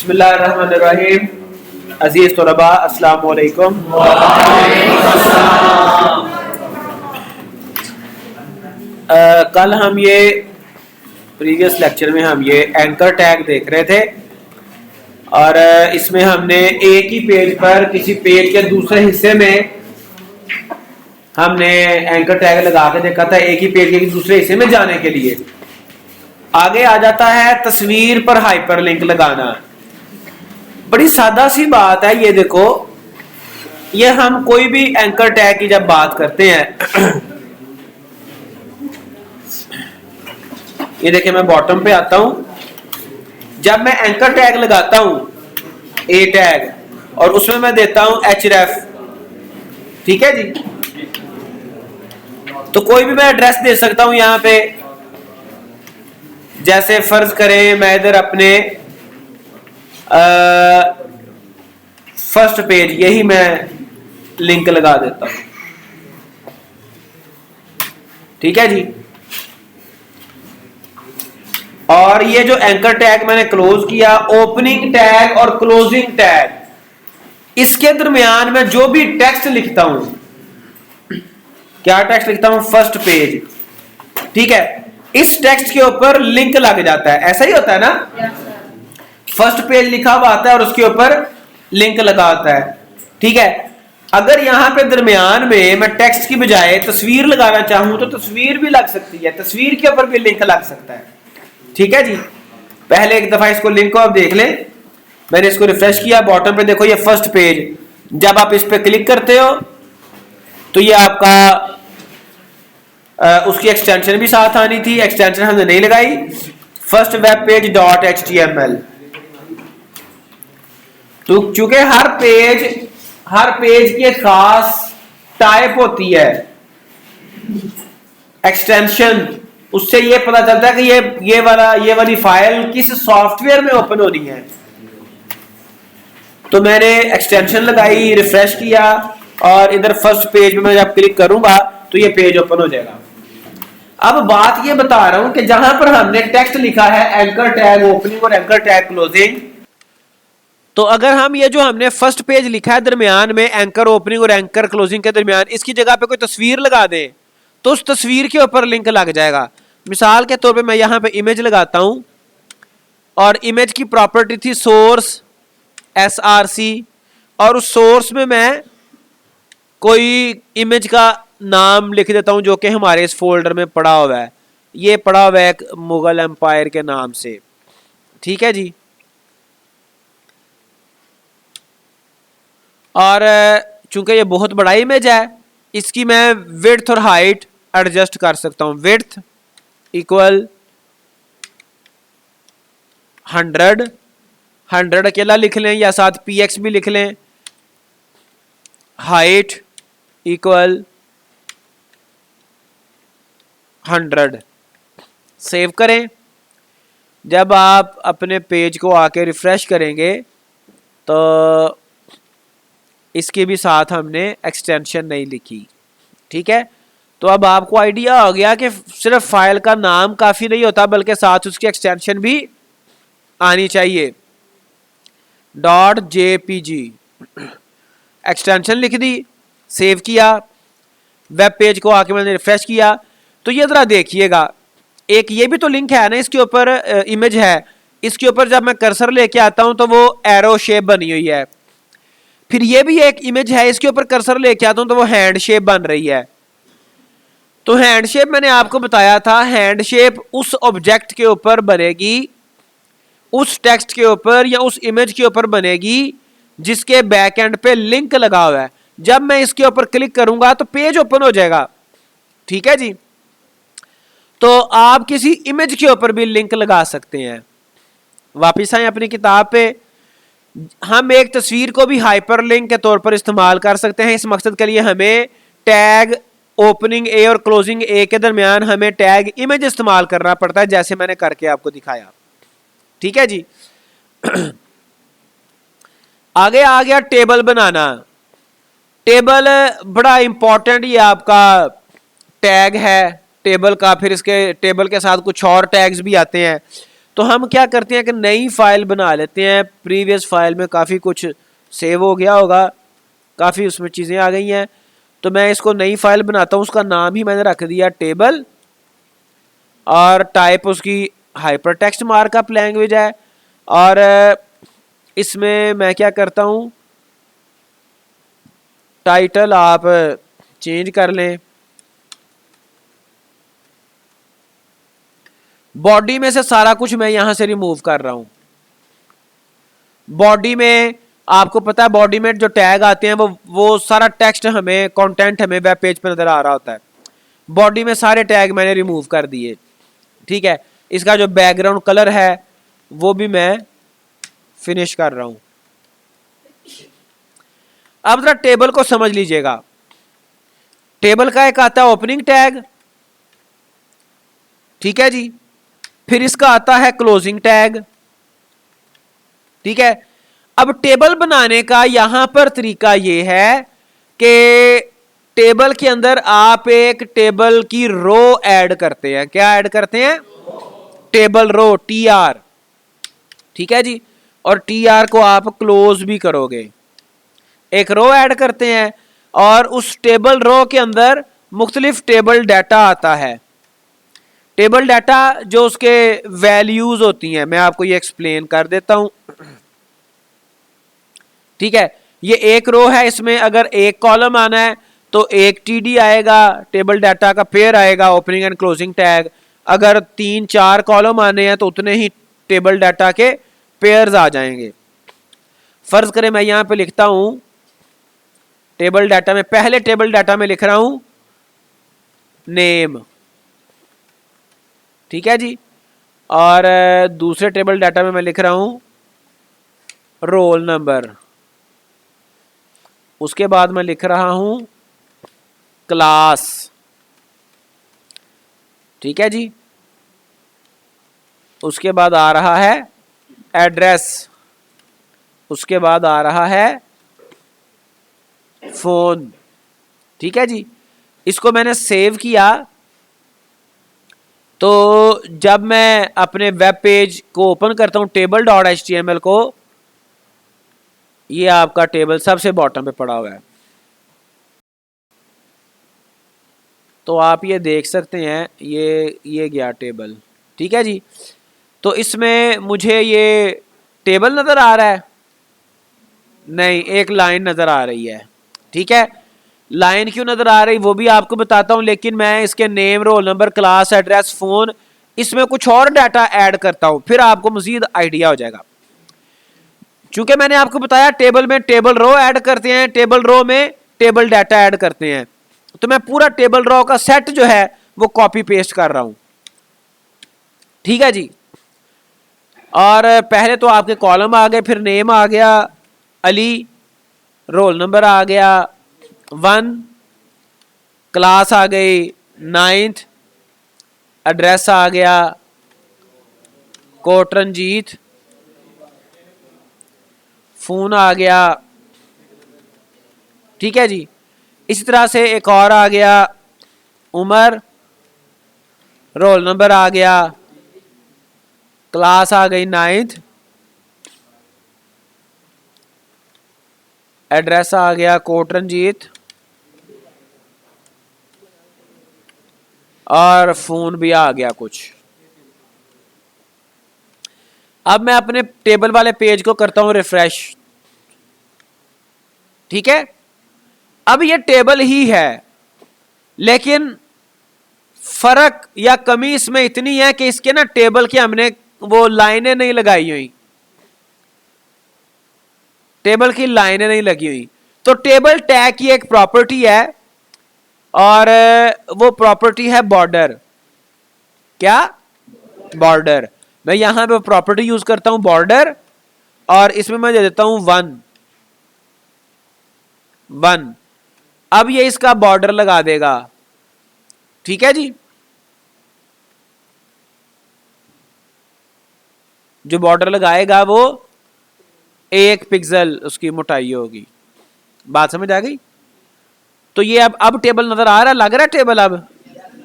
बिस्मिल्लाहिर्रहमानिर्रहीम। अजीज तलबा अस्सलाम वालेकुम। कल हम ये प्रीवियस लेक्चर में हम ये एंकर टैग देख रहे थे और इसमें हमने एक ही पेज पर किसी पेज के दूसरे हिस्से में हमने एंकर टैग लगा के देखा था, एक ही पेज के दूसरे हिस्से में जाने के लिए। आगे आ जाता है तस्वीर पर हाइपरलिंक लगाना। बड़ी सादा सी बात है ये। देखो, ये हम कोई भी एंकर टैग की जब बात करते हैं ये देखिए, मैं बॉटम पे आता हूं। जब मैं एंकर टैग लगाता हूं ए टैग और उसमें मैं देता हूं href, ठीक है जी। तो कोई भी मैं एड्रेस दे सकता हूं यहां पे। जैसे फर्ज करें मैं इधर अपने फर्स्ट पेज यही मैं लिंक लगा देता हूं, ठीक है जी। और ये जो एंकर टैग मैंने क्लोज किया, ओपनिंग टैग और क्लोजिंग टैग, इसके दरमियान में जो भी टेक्स्ट लिखता हूं, क्या टेक्स्ट लिखता हूं, फर्स्ट पेज, ठीक है। इस टेक्स्ट के ऊपर लिंक लग जाता है। ऐसा ही होता है ना, फर्स्ट पेज लिखा हुआ आता है और उसके ऊपर लिंक लगा होता है, ठीक है। अगर यहां पे दरमियान में मैं टेक्स्ट की बजाय तस्वीर लगाना चाहूं तो तस्वीर भी लग सकती है, तस्वीर के ऊपर भी लिंक लग सकता है, ठीक है जी। पहले एक दफा इसको लिंक को आप देख लें। मैंने इसको रिफ्रेश किया, बॉटम पे देखो ये फर्स्ट पेज। जब आप इस पे क्लिक करते हो तो ये आपका उसकी एक्सटेंशन भी साथ आनी थी, एक्सटेंशन हमने नहीं लगाई। First web page dot HTML। तो चूंकि हर पेज की एक खास टाइप होती है एक्सटेंशन, उससे ये पता चलता है कि ये वाली फाइल किस सॉफ्टवेयर में ओपन होनी है। तो मैंने एक्सटेंशन लगाई, रिफ्रेश किया और इधर फर्स्ट पेज में मैं जब क्लिक करूंगा तो ये पेज ओपन हो जाएगा। अब बात ये बता रहा हूं कि जहां पर हमने टेक्स्ट लिखा है एंकर टैग ओपनिंग और एंकर टैग क्लोजिंग, तो अगर हम ये जो हमने फर्स्ट पेज लिखा है दरमियान में एंकर ओपनिंग और एंकर क्लोजिंग के दरमियान, इसकी जगह पे कोई तस्वीर लगा दें तो उस तस्वीर के ऊपर लिंक लग जाएगा। मिसाल के तौर पे मैं यहां पे इमेज लगाता हूं और इमेज की प्रॉपर्टी थी सोर्स src, और उस सोर्स में मैं कोई इमेज का नाम लिख देता हूं जो कि हमारे इस फोल्डर में पड़ा हुआ है। ये पड़ा हुआ है एक मुगल एम्पायर के नाम से, ठीक है जी। और चूंकि ये बहुत बड़ा इमेज है, इसकी मैं विड्थ और हाइट एडजस्ट कर सकता हूं। विड्थ इक्वल 100 अकेला लिख लें या साथ px भी लिख लें। Height equal 100। सेव करें। जब आप अपने पेज को आके रिफ्रेश करेंगे तो इसके भी साथ हमने एक्सटेंशन नहीं लिखी, ठीक है। तो अब आपको आइडिया हो गया कि सिर्फ फाइल का नाम काफी नहीं होता बल्कि साथ उसकी एक्सटेंशन भी आनी चाहिए। .jpg एक्सटेंशन लिख दी, सेव किया, वेब पेज को आके मैंने रिफ्रेश किया तो ये जरा देखिएगा, एक ये भी तो लिंक है ना, इसके ऊपर इमेज है, इसके ऊपर जब मैं कर्सर लेके आता हूं तो वो एरो शेप बनी हुई है। फिर ये भी एक इमेज है, इसके ऊपर कर्सर लेके आता हूं तो वो हैंड शेप बन रही है। तो हैंड शेप मैंने आपको बताया था, हैंड शेप उस ऑब्जेक्ट के ऊपर बनेगी, उस टेक्स्ट के ऊपर या उस इमेज के ऊपर बनेगी जिसके बैक एंड पे लिंक लगा हुआ है। जब मैं इसके ऊपर क्लिक करूंगा तो पेज ओपन हो जाएगा, ठीक है जी। तो आप किसी इमेज के ऊपर भी लिंक लगा सकते हैं। वापिस आए अपनी किताब पे। हम एक तस्वीर को भी हाइपरलिंक के तौर पर इस्तेमाल कर सकते हैं। इस मकसद के लिए हमें टैग ओपनिंग ए और क्लोजिंग ए के दरमियान हमें टैग इमेज इस्तेमाल करना पड़ता है, जैसे मैंने करके आपको दिखाया, ठीक है जी। आगे आ गया टेबल बनाना। टेबल बड़ा इंपॉर्टेंट ये आपका टैग है टेबल का। फिर इसके टेबल के साथ कुछ और टैग्स भी आते हैं। तो हम क्या करते हैं कि नई फाइल बना लेते हैं। प्रीवियस फाइल में काफ़ी कुछ सेव हो गया होगा, काफ़ी उसमें चीज़ें आ गई हैं, तो मैं इसको नई फाइल बनाता हूँ। उसका नाम ही मैंने रख दिया टेबल, और टाइप उसकी हाइपर टेक्स्ट मार्कअप लैंग्वेज है। और इसमें मैं क्या करता हूँ, टाइटल आप चेंज कर लें। बॉडी में से सारा कुछ मैं यहां से रिमूव कर रहा हूं। बॉडी में आपको पता है, बॉडी में जो टैग आते हैं वो सारा टेक्स्ट हमें, कंटेंट हमें वेब पेज पे नजर आ रहा होता है। बॉडी में सारे टैग मैंने रिमूव कर दिए, ठीक है। इसका जो बैकग्राउंड कलर है वो भी मैं फिनिश कर रहा हूं। अब जरा टेबल को समझ लीजिएगा। टेबल का एक आता है ओपनिंग टैग, ठीक है जी। फिर इसका आता है क्लोजिंग टैग, ठीक है। अब टेबल बनाने का यहां पर तरीका यह है कि टेबल के अंदर आप एक टेबल की रो ऐड करते हैं। क्या ऐड करते हैं? टेबल रो, TR, ठीक है जी। और TR को आप क्लोज भी करोगे। एक रो ऐड करते हैं और उस टेबल रो के अंदर मुख्तलिफ टेबल डाटा आता है। टेबल डाटा जो उसके वैल्यूज होती हैं, मैं आपको ये एक्सप्लेन कर देता हूं, ठीक है। ये एक रो है, इसमें अगर एक कॉलम आना है तो एक TD आएगा, टेबल डाटा का पेयर आएगा, ओपनिंग एंड क्लोजिंग टैग। अगर 3-4 कॉलम आने हैं तो उतने ही टेबल डाटा के पेयर्स आ जाएंगे। फर्ज करें मैं यहां पे लिखता हूं टेबल डाटा में, पहले टेबल डाटा में लिख रहा हूं नेम, ठीक है जी। और दूसरे टेबल डाटा में मैं लिख रहा हूं रोल नंबर। उसके बाद मैं लिख रहा हूं क्लास, ठीक है जी। उसके बाद आ रहा है एड्रेस, उसके बाद आ रहा है फोन, ठीक है जी। इसको मैंने सेव किया, तो जब मैं अपने वेब पेज को ओपन करता हूं table.html को, ये आपका टेबल सबसे बॉटम पे पड़ा हुआ है। तो आप ये देख सकते हैं, ये गया टेबल, ठीक है जी। तो इसमें मुझे ये टेबल नजर आ रहा है? नहीं, एक लाइन नजर आ रही है, ठीक है। लाइन क्यों नजर आ रही वो भी आपको बताता हूं, लेकिन मैं इसके name, roll number, class, address, phone, इसमें कुछ और डाटा ऐड करता हूं, फिर आपको मजीद आइडिया हो जाएगा। चूंकि मैंने आपको बताया टेबल में टेबल रो ऐड करते हैं, टेबल रो में टेबल डाटा ऐड करते हैं, तो मैं पूरा टेबल रो का सेट जो है वो कॉपी पेस्ट कर रहा हूं, ठीक है जी। और पहले तो आपके कॉलम आ गए, फिर नेम आ गया अली, रोल नंबर आ गया 1, क्लास आ गई 9th, एड्रेस आ गया कोट रंजीत, फोन आ गया, ठीक है जी। इसी तरह से एक और आ गया उमर, रोल नंबर आ गया, क्लास आ गई 9th, एड्रेस आ गया कोट रंजीत, और फोन भी आ गया कुछ। अब मैं अपने टेबल वाले पेज को करता हूं रिफ्रेश, ठीक है। अब ये टेबल ही है, लेकिन फर्क या कमी इसमें इतनी है कि इसके ना टेबल के हमने वो लाइनें नहीं लगाई हुई, टेबल की लाइनें नहीं लगी हुई। तो टेबल टैग की एक प्रॉपर्टी है, और वो प्रॉपर्टी है बॉर्डर। क्या? बॉर्डर। मैं यहां पे प्रॉपर्टी यूज करता हूं बॉर्डर, और इसमें मैं दे देता हूं 1। अब ये इसका बॉर्डर लगा देगा, ठीक है जी। जो बॉर्डर लगाएगा वो 1 पिक्सल उसकी मोटाई होगी। बात समझ आ गई? तो ये अब टेबल नजर आ रहा लग रहा है टेबल अब।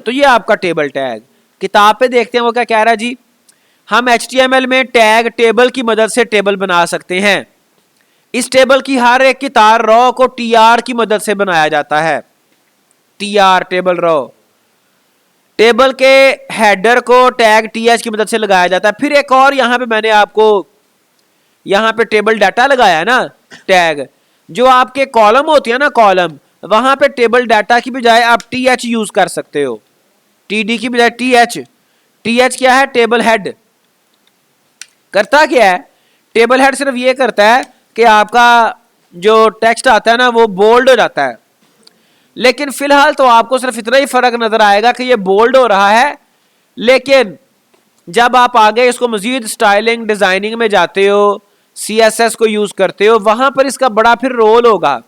तो ये आपका टेबल टैग। किताब पे देखते हैं वो क्या कह रहा है जी। हम HTML में टैग टेबल की मदद से टेबल बना सकते हैं। इस टेबल की हर एक की तार रो को tr की मदद से बनाया जाता है। tr टेबल रो, टेबल के हेडर को टैग th की मदद से लगाया जाता है। फिर एक और यहां पे मैंने आपको यहां पे टेबल डाटा लगाया है ना, टैग जो आपके कॉलम होती है ना, कॉलम, वहां पे टेबल डाटा की बजाय आप th यूज कर सकते हो, td की बजाय th। th क्या है? Table head. करता क्या है टेबल हेड? सिर्फ ये करता है कि आपका जो टेक्स्ट आता है ना वो बोल्ड हो जाता है। लेकिन फिलहाल तो आपको सिर्फ इतना ही फर्क नजर आएगा कि ये बोल्ड हो रहा है, लेकिन जब आप आगे इसको मजीद स्टाइलिंग डिजाइनिंग में जाते हो, CSS को यूज करते हो, वहां पर इसका बड़ा फिर रोल होगा।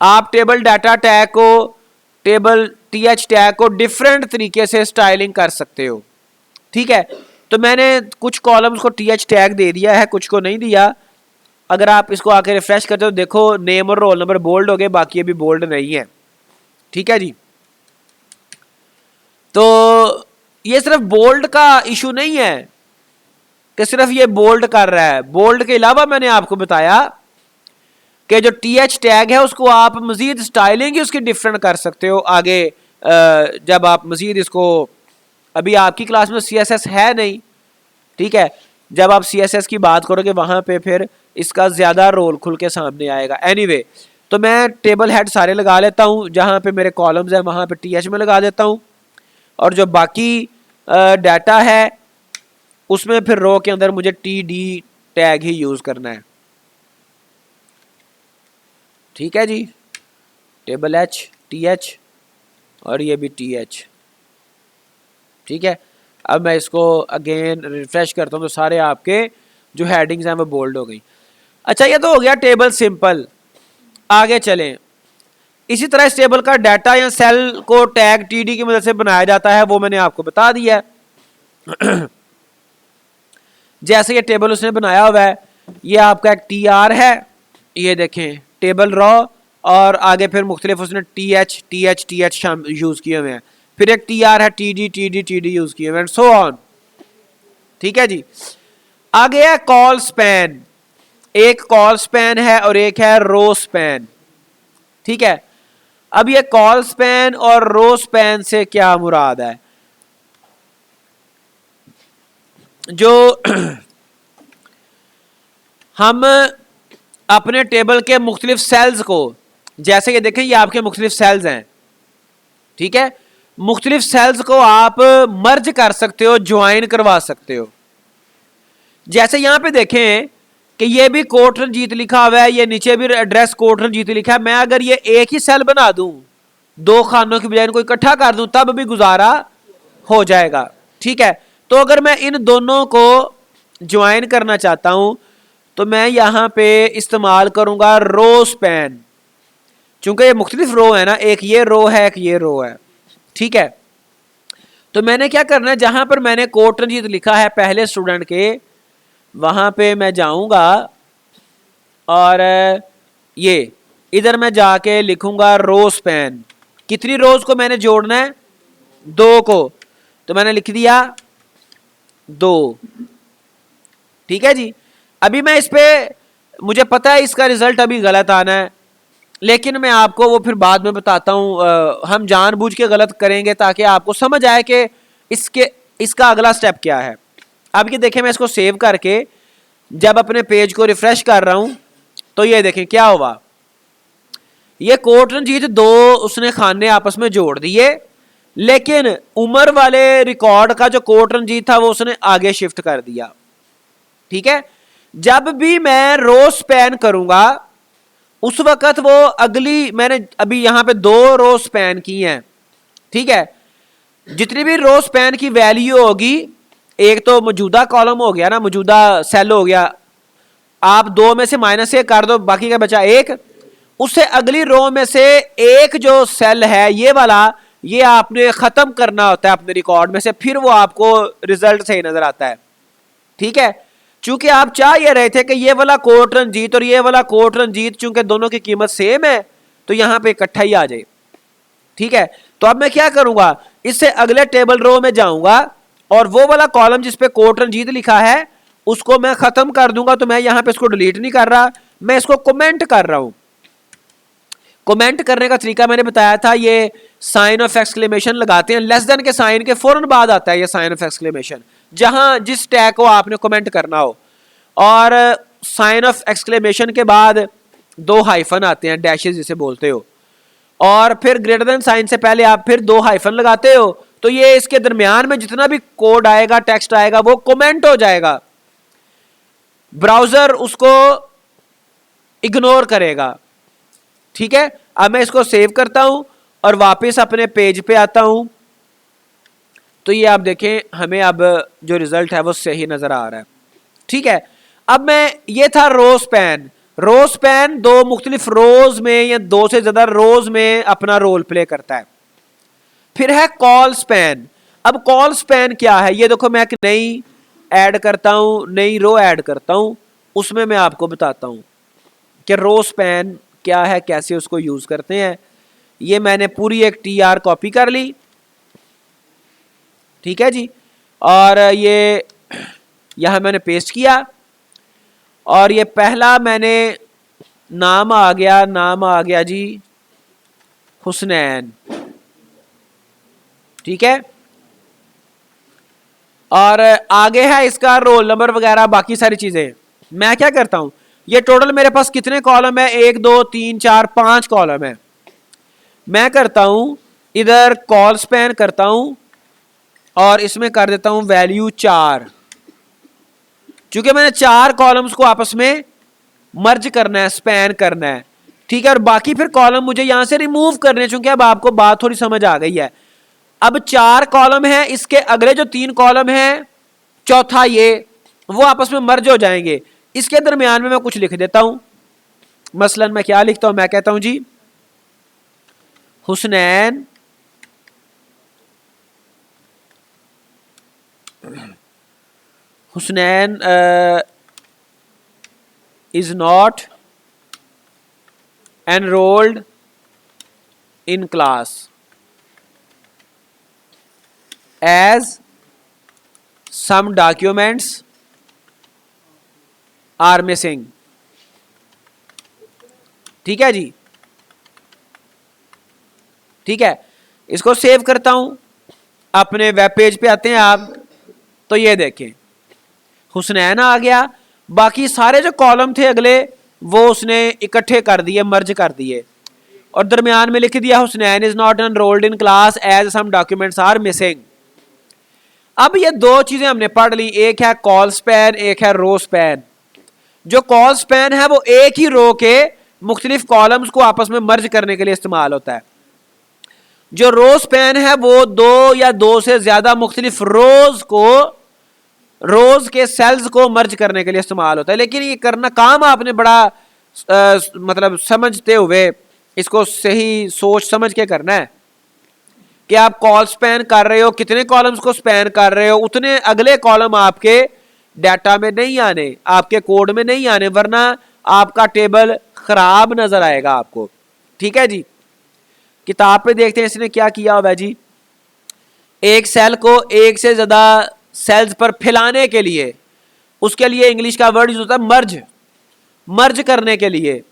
आप टेबल डाटा टैग को, टेबल th टैग को डिफरेंट तरीके से स्टाइलिंग कर सकते हो। ठीक है, तो मैंने कुछ कॉलम्स को th टैग दे दिया है, कुछ को नहीं दिया। अगर आप इसको आके रिफ्रेश करते हो, देखो नेम और रोल नंबर बोल्ड हो गए, बाकी अभी बोल्ड नहीं है। ठीक है जी, तो ये सिर्फ बोल्ड का इशू नहीं है कि सिर्फ ये बोल्ड कर रहा है। बोल्ड के अलावा मैंने आपको बताया कि जो th टैग है उसको आप मजीद स्टाइलिंग ही उसकी डिफरेंट कर सकते हो आगे। जब आप मजीद इसको, अभी आपकी क्लास में CSS है नहीं, ठीक है, जब आप CSS की बात करोगे वहां पे फिर इसका ज्यादा रोल खुल के सामने आएगा। एनीवे, तो मैं टेबल हेड सारे लगा लेता हूं, जहां पे मेरे कॉलम्स हैं वहां पे th में लगा देता हूं, और जो बाकी डाटा है उसमें फिर रो के अंदर मुझे td टैग ही यूज करना है। ठीक है जी, टेबल h th और ये भी th। ठीक है, अब मैं इसको अगेन रिफ्रेश करता हूं तो सारे आपके जो हेडिंग्स हैं वो बोल्ड हो गई। अच्छा, ये तो हो गया टेबल सिंपल। आगे चलें, इसी तरह इस टेबल का डाटा या सेल को टैग td की मदद से बनाया जाता है, वो मैंने आपको बता दिया है। जैसे ये टेबल उसने बनाया हुआ है, ये आपका एक tr है, ये देखें टेबल रॉ, और आगे फिर मुख्तलिफ उसने th यूज किए हुए हैं, फिर एक tr है, td यूज किए हुए हैं, सो ऑन। ठीक है जी, आगे है कॉल स्पैन। एक कॉल स्पैन है और एक है रो स्पैन। ठीक है, अब ये कॉल स्पैन और रो स्पैन से क्या मुराद है? जो हम अपने टेबल के मुख्तलिफ सेल्स को, जैसे कि देखें ये आपके मुख्तलिफ सेल्स हैं, ठीक है, मुख्तलिफ सेल्स को आप मर्ज कर सकते हो, ज्वाइन करवा सकते हो। जैसे यहां पे देखें कि ये भी कोट रंजीत लिखा हुआ है, ये नीचे भी एड्रेस कोट रंजीत लिखा है। मैं अगर ये एक ही सेल बना दूं, दो खानों की बजाय इनको इकट्ठा कर दूं, तब भी गुजारा हो जाएगा। ठीक है, तो अगर मैं इन दोनों को ज्वाइन करना चाहता हूं तो मैं यहां पे इस्तेमाल करूंगा रो स्पैन, चूंकि ये मुख्तलिफ रो है ना, एक ये रो है एक ये रो है। ठीक है, तो मैंने क्या करना है, जहां पर मैंने कोट रंजीत लिखा है पहले स्टूडेंट के, वहां पे मैं जाऊंगा और ये इधर मैं जाके लिखूंगा रो स्पैन। कितनी रोज को मैंने जोड़ना है? 2 को, तो मैंने लिख दिया 2। ठीक है जी, अभी मैं इस पे, मुझे पता है इसका रिजल्ट अभी गलत आना है, लेकिन मैं आपको वो फिर बाद में बताता हूं। हम जानबूझ के गलत करेंगे ताकि आपको समझ आए कि इसका अगला स्टेप क्या है। अब ये देखें, मैं इसको सेव करके जब अपने पेज को रिफ्रेश कर रहा हूं तो ये देखें क्या हुआ, ये कोट रंजीत 2 उसने खाने आपस में जोड़ दिए, लेकिन उमर वाले रिकॉर्ड का जो कोट रंजीत था वो उसने आगे शिफ्ट कर दिया। ठीक है, जब भी मैं रो स्पैन करूंगा उस वक्त वो अगली, मैंने अभी यहां पे 2 रो स्पैन की हैं। ठीक है, जितनी भी रो स्पैन की वैल्यू होगी, एक तो मौजूदा कॉलम हो गया ना, मौजूदा सेल हो गया, आप 2 में से -1 कर दो, बाकी का बचा 1। उससे अगली रो में से एक जो सेल है ये वाला, ये आपने खत्म करना होता है अपने रिकॉर्ड में से, फिर वो आपको रिजल्ट सही नजर आता है। ठीक है, चूंकि आप चाह ये रहे थे कि ये वाला कोट रंजीत और ये वाला कोट रंजीत, चूंकि दोनों की कीमत सेम है तो यहां पे इकट्ठा ही आ जाए। ठीक है, तो अब मैं क्या करूंगा, इससे अगले टेबल रो में जाऊंगा और वो वाला कॉलम जिसपे कोट रंजीत लिखा है उसको मैं खत्म कर दूंगा। तो मैं यहां पे इसको डिलीट नहीं कर रहा, मैं इसको कमेंट कर रहा हूं। कमेंट करने का तरीका मैंने बताया था, ये साइन ऑफ एक्सक्लेमेशन लगाते हैं, लेस देन के साइन के फौरन बाद आता है ये साइन ऑफ एक्सक्लेमेशन, जहां जिस टैग को आपने कमेंट करना हो। और साइन ऑफ एक्सक्लेमेशन के बाद 2 हाइफन आते हैं, डैशेस जिसे बोलते हो, और फिर ग्रेटर देन साइन से पहले आप फिर 2 हाइफन लगाते हो। तो ये इसके दरमियान में जितना भी कोड आएगा, टेक्स्ट आएगा, वो कमेंट हो जाएगा, ब्राउजर उसको इग्नोर करेगा। ठीक है, अब मैं इसको सेव करता हूं और वापस अपने पेज पे आता हूं। तो ये आप देखें, हमें अब जो रिजल्ट है वो सही नजर आ रहा है। ठीक है, अब मैं, ये था रो स्पैन। रो स्पैन 2 मुख्तलिफ रोज में या 2 से ज्यादा रोज में अपना रोल प्ले करता है। फिर है कॉल स्पैन। अब कॉल स्पैन क्या है, ये देखो, मैं एक नई ऐड करता हूं, नई रो ऐड करता हूं, उसमें मैं आपको बताता हूं कि रो स्पैन क्या है, कैसे उसको यूज करते हैं। ये मैंने पूरी एक TR कॉपी कर ली, ठीक है जी, और ये यहां मैंने पेस्ट किया, और ये पहला मैंने नाम आ गया जी हुसनैन। ठीक है, और आगे है इसका रोल नंबर वगैरह बाकी सारी चीजें। मैं क्या करता हूं, ये टोटल मेरे पास कितने कॉलम है, 1 2 3 4 5 कॉलम है। मैं करता हूं इधर कॉल स्पैन करता हूं और इसमें कर देता हूं वैल्यू 4, क्योंकि मैंने 4 कॉलम्स को आपस में मर्ज करना है, स्पैन करना है। ठीक है, और बाकी फिर कॉलम मुझे यहां से रिमूव करने हैं, चूंकि अब आपको बात थोड़ी समझ आ गई है। अब 4 कॉलम है, इसके अगले जो 3 कॉलम है, चौथा ये, वो आपस में मर्ज हो जाएंगे। इसके दरमियान में मैं कुछ लिख देता हूं। मसलन मैं क्या लिखता हूं, मैं कहता हूं जी Husnain is not enrolled in class as some documents are missing। ठीक है जी, ठीक है, इसको सेव करता हूं, अपने वेब पेज पे आते हैं आप, तो ये देखें हुसनैन आ गया। बाकी सारे जो कॉलम थे अगले वो उसने इकट्ठे कर दिए, मर्ज कर दिए, और दरमियान में लिख दिया Husnain is not enrolled in class as some documents are missing. अब ये 2 चीजें हमने पढ़ ली, एक है कॉल स्पैन, एक है रो स्पैन। जो कॉल स्पैन है वो एक ही रो के मुख्तलिफ कॉलम्स को आपस में मर्ज करने के लिए इस्तेमाल होता है। जो रो स्पैन है वो 2 या 2 से ज्यादा मुख्तलिफ रोज के सेल्स को मर्ज करने के लिए इस्तेमाल होता है। लेकिन ये करना काम आपने बड़ा मतलब समझते हुए इसको सही सोच समझ के करना है कि आप कॉल स्पैन कर रहे हो, कितने कॉलम्स को स्पैन कर रहे हो, उतने अगले कॉलम आपके डाटा में नहीं आने, आपके कोड में नहीं आने, वरना आपका टेबल खराब नजर आएगा आपको। ठीक है जी, किताब पे देखते हैं इसने क्या किया हुआ है जी। एक सेल को एक से ज्यादा सेल्स पर फैलाने के लिए, उसके लिए इंग्लिश का वर्ड यूज होता है मर्ज करने के लिए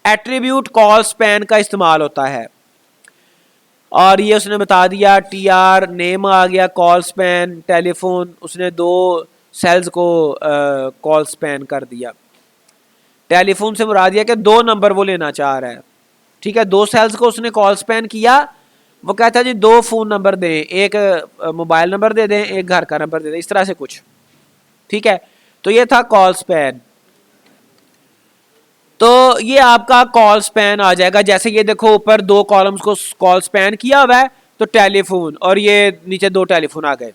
एट्रीब्यूट कॉल स्पैन का इस्तेमाल होता है। और ये उसने बता दिया, TR नेम आ गया, कॉल स्पैन, टेलीफोन, उसने 2 सेल्स को कॉल स्पैन कर दिया। टेलीफोन से मुराद दिया कि 2 नंबर वो लेना चाह रहा है। ठीक है, 2 सेल्स को उसने कॉल स्पैन किया, वो कहता है जी 2 फोन नंबर दें, एक मोबाइल नंबर दे दें, एक घर का नंबर दे दें, इस तरह से कुछ। ठीक है, तो ये था कॉल स्पैन। तो ये आपका कॉल स्पैन आ जाएगा। जैसे ये देखो ऊपर 2 कॉलम्स को कॉल स्पैन किया हुआ है, तो टेलीफोन, और ये नीचे 2 टेलीफोन आ गए।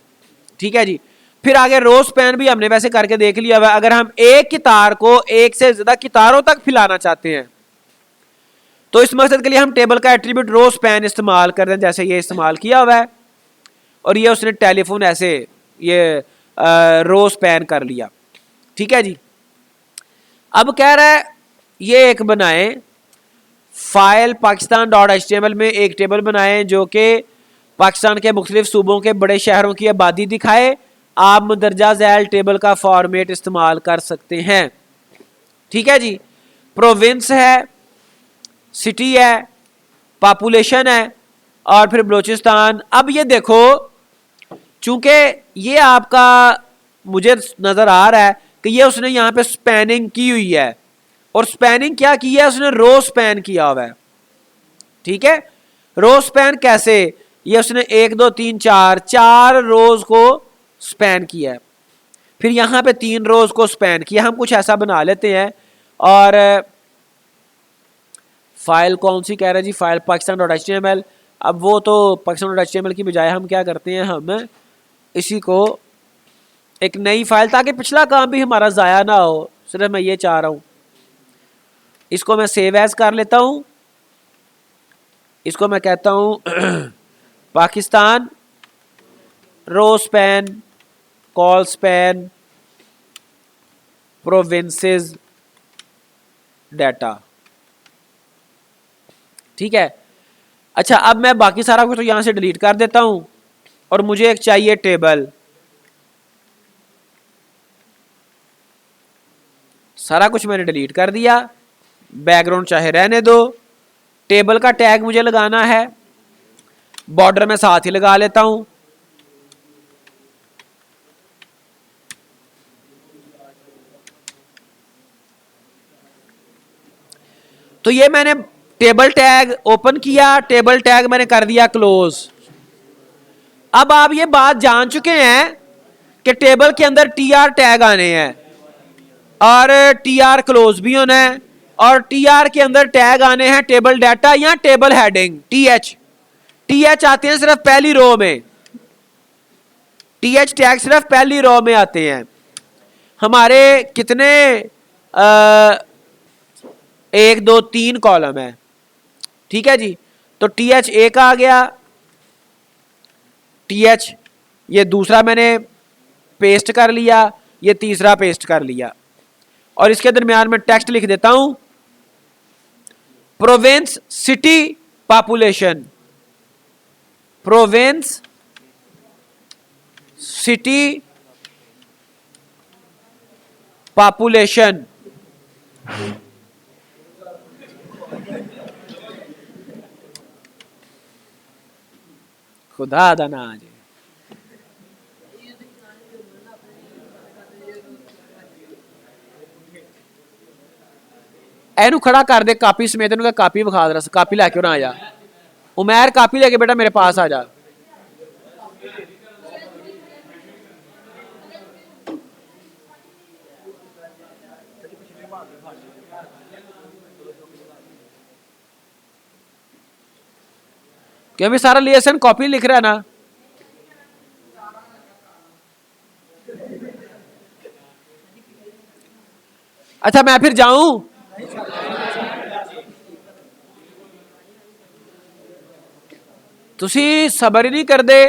ठीक है जी, फिर आगे रो स्पैन भी हमने वैसे करके देख लिया हुआ है। अगर हम एक की तार को एक से ज्यादा कितारों तक फैलाना चाहते हैं, तो इस मकसद के लिए हम टेबल का एट्रीब्यूट रो स्पैन इस्तेमाल कर रहे हैं, जैसे ये इस्तेमाल किया हुआ है। और ये उसने टेलीफोन ऐसे ये रो स्पैन कर लिया। ठीक है जी, अब कह रहा है ये एक बनाएं फाइल pakistan.html में एक टेबल बनाएं जो कि पाकिस्तान के मुख्तलिफ सूबों के बड़े शहरों की आबादी दिखाए। आप मंदरजा झैल टेबल का फॉर्मेट इस्तेमाल कर सकते हैं। ठीक है जी, प्रोविंस है, सिटी है, पॉपुलेशन है और फिर बलोचिस्तान। अब ये देखो, चूंकि ये आपका मुझे नजर आ रहा है कि ये उसने यहां पे स्पैनिंग की हुई है, और स्पैनिंग क्या की है उसने, रो स्पैन किया हुआ है। ठीक है, रो स्पैन कैसे, ये उसने 1 2 3 4 रोज को स्पैन किया है, फिर यहां पे 3 रोज को स्पैन किया। हम कुछ ऐसा बना लेते हैं, और फाइल कौन सी कह रहे हैं जी, फाइल pakistan.html। अब वो तो pakistan.html की बजाय हम क्या करते हैं, हम इसी को एक नई फाइल, ताकि पिछला काम भी हमारा ज़ाया ना हो, सिर्फ मैं ये चाह रहा हूं। इसको मैं सेव एज कर लेता हूं, इसको मैं कहता हूं Pakistan row span col span provinces data. ठीक है, अच्छा अब मैं बाकी सारा कुछ तो यहां से डिलीट कर देता हूं, और मुझे एक चाहिए टेबल। सारा कुछ मैंने डिलीट कर दिया, बैकग्राउंड चाहे रहने दो। टेबल का टैग मुझे लगाना है, बॉर्डर में साथ ही लगा लेता हूं। तो ये मैंने टेबल टैग ओपन किया, टेबल टैग मैंने कर दिया क्लोज। अब आप ये बात जान चुके हैं कि टेबल के अंदर टीआर टैग आने हैं और टीआर क्लोज भी होना है, और टीआर के अंदर टैग आने हैं टेबल डाटा या टेबल हेडिंग टीएच। टीएच आते हैं सिर्फ पहली रो में, टीएच टैग सिर्फ पहली रो में आते हैं। हमारे कितने 1 2 3 कॉलम है। ठीक है जी, तो टीएच एक आ गया, टीएच ये दूसरा मैंने पेस्ट कर लिया, ये तीसरा पेस्ट कर लिया, और इसके दरमियान में टेक्स्ट लिख देता हूं province city population, province city population. खुदा दा ना आ जाए। एनू खड़ा कर दे कापी समेत, इन्होंने कापी विखा दे, कापी लैके ना आ जा। उमैर कापी लेके बेटा मेरे पास आ जा। क्यों भी सारा लेसन कॉपी लिख रहा है ना। अच्छा मैं फिर जाऊं, तुसी सबर ही नहीं कर दे।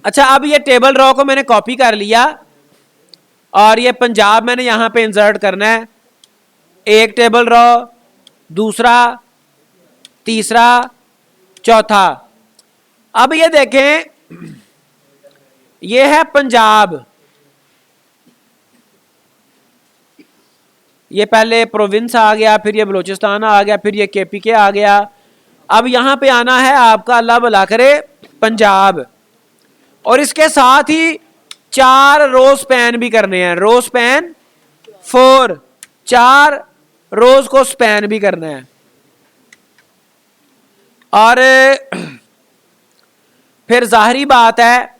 अच्छा अब ये टेबल रॉ को मैंने कॉपी कर लिया, और ये पंजाब मैंने यहां पे इंसर्ट करना है। एक टेबल रॉ, दूसरा, तीसरा, चौथा। अब ये देखें, ये है पंजाब, ये पहले प्रोविंस आ गया, फिर ये बलूचिस्तान आ गया, फिर ये केपीके आ गया। अब यहां पे आना है आपका अल्लाह भला करे पंजाब, और इसके साथ ही 4 रो स्पैन भी करने हैं, रो स्पैन 4, 4 रोज को स्पैन भी करना है। और फिर जाहिरी बात है,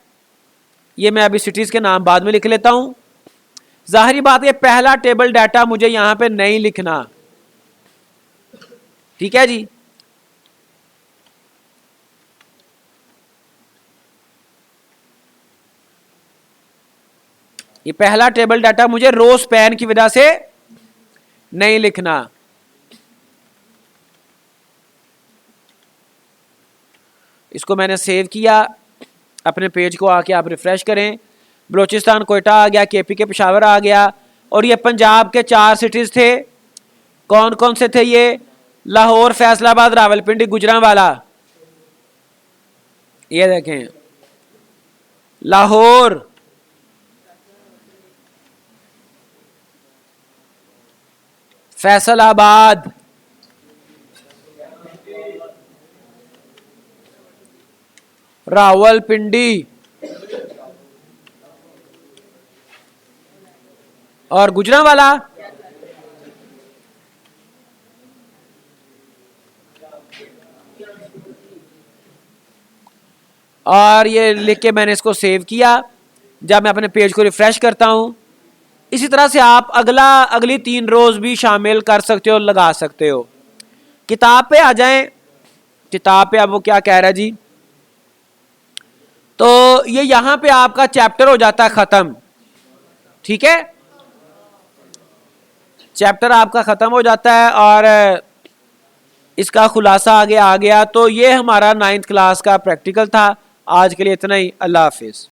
ये मैं अभी सिटीज के नाम बाद में लिख लेता हूं। जाहिरी बात है पहला टेबल डाटा मुझे यहां पे नहीं लिखना। ठीक है जी, ये पहला टेबल डाटा मुझे रो स्पैन की वजह से नहीं लिखना। इसको मैंने सेव किया, अपने पेज को आके आप रिफ़्रेश करें। बलूचिस्तान कोयटा आ गया, KP के पेशावर आ गया, और ये पंजाब के 4 सिटीज़ थे। कौन कौन से थे ये? लाहौर, फैसलाबाद, रावलपिंडी, गुजरांवाला। ये देखें, लाहौर, फैसलाबाद, रावलपिंडी और गुजरांवाला। और ये लिख के मैंने इसको सेव किया। जब मैं अपने पेज को रिफ्रेश करता हूं, इसी तरह से आप अगली 3 रोज भी शामिल कर सकते हो, लगा सकते हो। किताब पे आ जाएं। किताब पे अब वो क्या कह रहा है जी, तो ये यहां पे आपका चैप्टर हो जाता है खत्म। ठीक है, चैप्टर आपका खत्म हो जाता है और इसका खुलासा आगे आ गया। तो ये हमारा 9th क्लास का प्रैक्टिकल था। आज के लिए इतना ही। अल्लाह हाफिज।